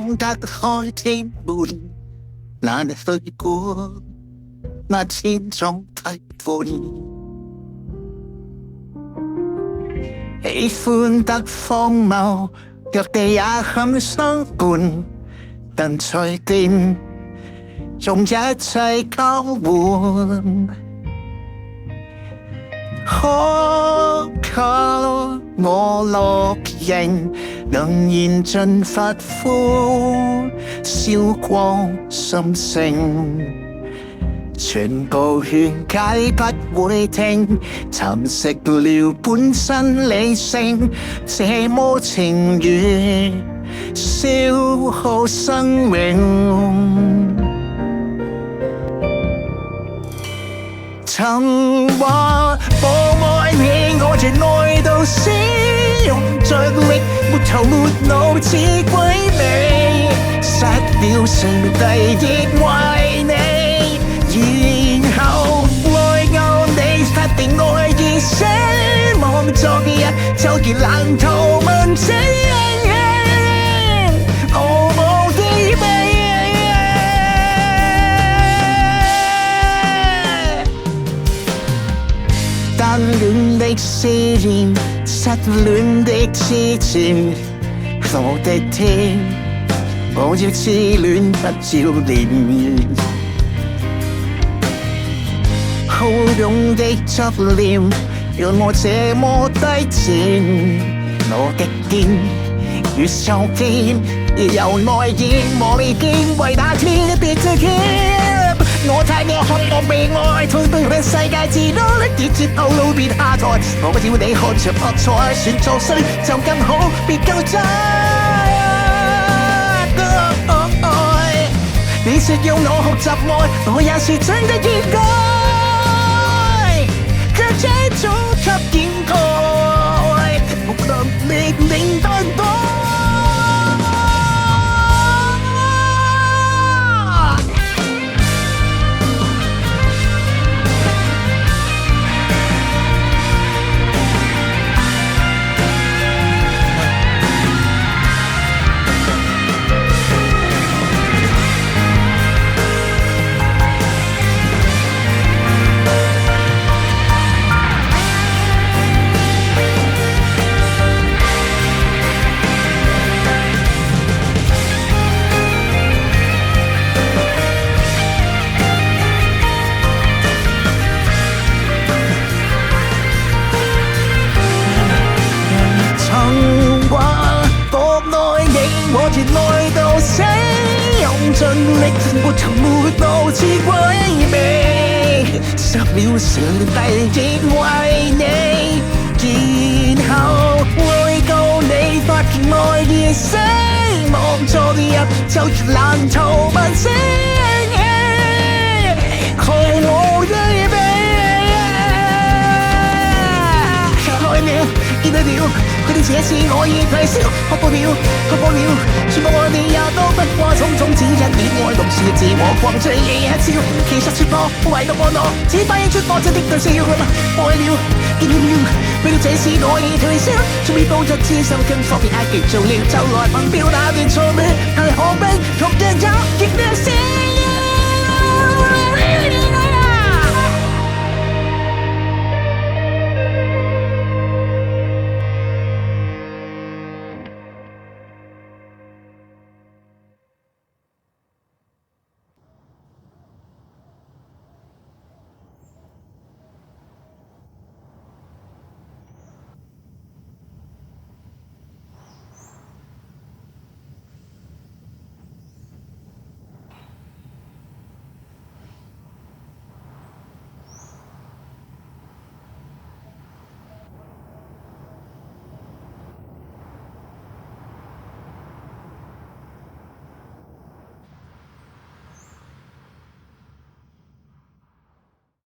懂得開天門，難去過那千種批判。喜歡得荒謬，腳地也很相伴，但在電用一切交換。可靠我烙印，能燃盡髮膚，燒光心聲。全部勸解不會聽，蠶食了本身理性，這麼情願消耗生命。曾話我愛你，我全愛到死，用盡力沒頭沒腦似鬼魅，失了上帝亦為你，然後愛夠你，發定愛意死亡昨日就如爛透問死。單戀的思念，失戀的痴纏，我的天，我要痴戀不要臉。好勇的執念，讓我這麼低賤。我的肩越受肩，由內演我已經為那天別再見。我太愛看我被愛，退對向世界自努力跌接後路別下台。我不要你看場惡賽，選做衰就更好，別夠真。你說要我學習愛，我也是真的應該，卻這種給掩蓋，無能力令單薄。我絕愛到死，用盡力沒頭沒腦似鬼魅，失了上帝亦為你，然後愛夠你，發現愛已死亡昨日就如爛透問死，害我卑鄙，愛了見到了。佢哋這次我已退燒，學過了，全部我哋也都不過種種，只因戀愛同是自我狂醉嘅一招。其實說我唯獨我，只反映出我真的對笑。愛了，見了，為了這事我已退燒，從未步入痴心跟科技嗌極做了，就來憑表那段錯誤，係何必同人有？